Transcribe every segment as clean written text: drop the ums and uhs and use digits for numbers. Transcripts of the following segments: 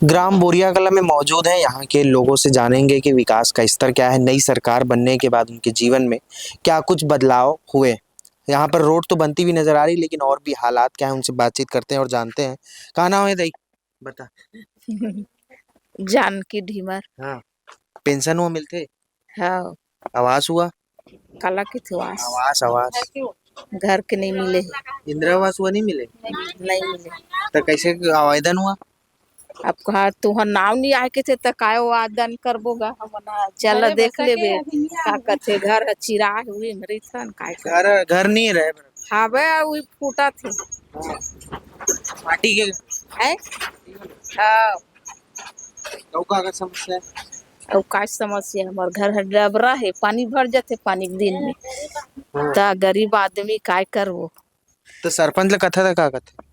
ग्राम बोरिया कला में मौजूद है। यहाँ के लोगों से जानेंगे कि विकास का स्तर क्या है, नई सरकार बनने के बाद उनके जीवन में क्या कुछ बदलाव हुए। यहाँ पर रोड तो बनती हुई नजर आ रही, लेकिन और भी हालात क्या है उनसे बातचीत करते हैं और जानते हैं। कहाँ नाम है दई बता। जानकी ढीमर। हाँ, पेंशन वो मिलते, हाँ, आवास हुआ, काला की थवास आवास आवास घर के नहीं मिले है। इंदिरा आवास हुआ नहीं मिले, नहीं मिले। तो कैसे आवेदन हुआ? अब कहा तुहर नाव नहीं आए के थे तो काय आवेदन करबोगा हम ना चल देख लेबे का कथे घर चिरा हुई मरी थन काय कर घर घर नहीं रहे। हाँ बे वही फूटा थे माटी के है। हाँ, लौका का समस्या है। अब का समस्या हमार घर है डबरा है, पानी भर जाते पानी के दिन में ता गरीब आदमी काय करबो। तो सरपंच ला कथा था का कथा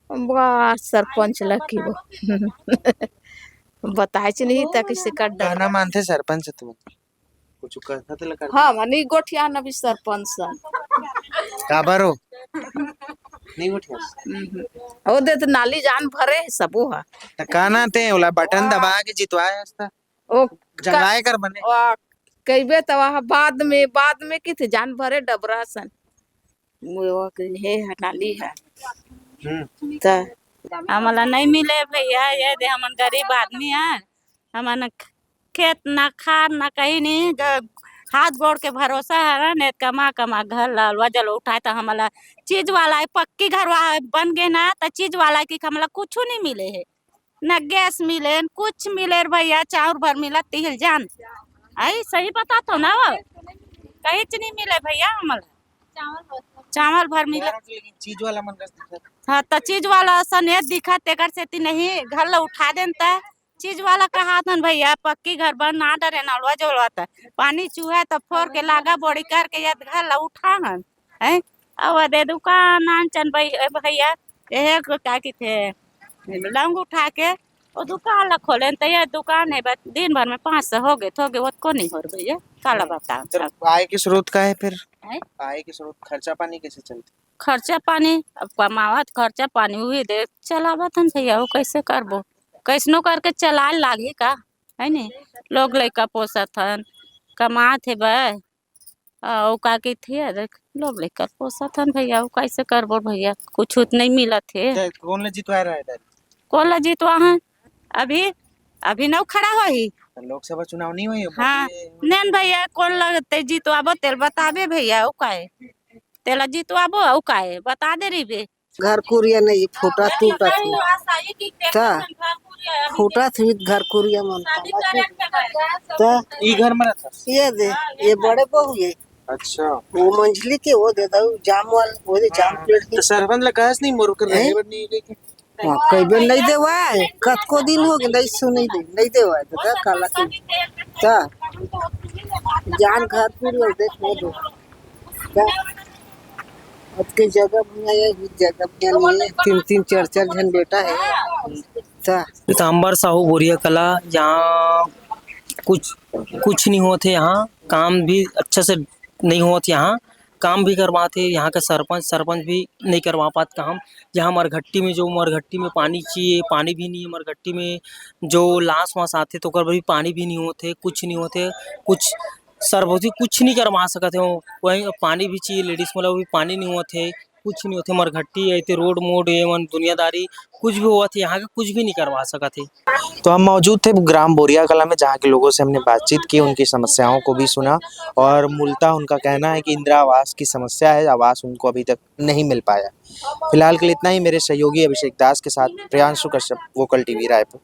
वाह सरपंच लकी वो बताए नहीं था किसी का डर। कहना मानते सरपंच तुम कुछ कथा तो लगा हाँ मनी गोठिया न भी सरपंच सन काबर हो नहीं उठिया ओ दे तो नाली जान भरे सबो है। तो कहना ते ओला बटन दबा के जितवाए हस्ता ओ जंगाए कर बने कईबे तो वहाँ बाद में की थे जान भरे डबरा सन वो है नाली है तो हमारा नहीं मिले भैया, ये दे हम गरीब आदमी है। हमारा खेत ना खाद ना कहीं नहीं, हाथ गोड़ के भरोसा है ने कमा कमा घर लाल वजल उठाए तो हमारा चीज वाला है पक्की घर बन गए ना तो चीज वाला की हमारा कुछ नहीं मिले है, न गैस मिले न कुछ मिले भैया। चाउर भर मिला तिल जान आई सही बता तो ना वो कहीं नहीं मिले भैया हमारा चावल भर मिले चीज वाला मन हाँ तो चीज वाला सनेत दिखा तेकर से नहीं घर ला उठा देता चीज वाला कहा था भैया पक्की घर बन ना डरे नलवा जोड़वाता पानी चूहे तो फोर के लागा बोड़ी करके या घर ला उठा हन है। अब दे दुकान चन भैया ये क्या की थे लंग उठा के वो दुकान ला खोले तो ये दुकान है दिन भर में 500 हो गए वो को नहीं हो रहा भैया काला बता। आय के स्रोत का है फिर आय के स्रोत खर्चा पानी कैसे चलते? खर्चा पानी अब कमावत खर्चा पानी हुई दे चलावत हन भैया वो कैसे करबो कैसनो करके चलाए लागे का है नी लोग लड़का पोसत हन कमात है भाई ओ का की थे देख लोग लड़का पोसत हन भैया वो कैसे करबो भैया कुछ नहीं मिलत है। कौन ले जितवाए रहा है? कौन ला जीतवा है अभी अभी नौ खड़ा हो ही लोकसभा चुनाव नहीं हुई। हाँ नैन भैया कौन लगते जीतवाबो तेल बताबे भैया वो काहे तेला जीतवाबो वो काहे बता दे रही बे घर कुरिया नहीं फूटा टूटा फूटा थी घर कुरिया मन ई घर में रहता ये दे ये बड़े बहू ये अच्छा वो मंझली के वो दे दो जाम वाल वो दे जाम प्लेट तो सरपंच लगा नहीं मोर कर रहे बट नहीं गई कई बेर नहीं देवा कत को दिन हो गए नहीं सुन नहीं देवा तो काला के ता जान घर पूरी देख वो दो क्या अब के जगह में तीन चार जन बेटा है ता पीताम्बर साहू बोरिया कला यहाँ कुछ नहीं होते। यहाँ काम भी अच्छे से नहीं होते, यहाँ काम भी करवाते यहाँ का सरपंच भी नहीं करवा पाते काम। यहाँ मरघट्टी में जो मरघट्टी में पानी चाहिए पानी भी नहीं है, मरघट्टी में जो लाश वास आते तो कर भी पानी भी नहीं होते, कुछ नहीं होते, कुछ सरपंच कुछ नहीं करवा सकते हो। वहीं पानी भी चाहिए लेडीज मतलब भी पानी नहीं होते, कुछ नहीं होते। मरघट्टी ऐसे रोड मोड एवं दुनियादारी कुछ भी हुआ थे यहाँ के कुछ भी नहीं करवा सकते। तो हम मौजूद थे ग्राम बोरिया कला में, जहाँ के लोगों से हमने बातचीत की, उनकी समस्याओं को भी सुना और मूलतः उनका कहना है कि इंदिरा आवास की समस्या है, आवास उनको अभी तक नहीं मिल पाया। फिलहाल के लिए इतना ही। मेरे सहयोगी अभिषेक दास के साथ प्रियांशु कश्यप, वोकल टीवी रायपुर।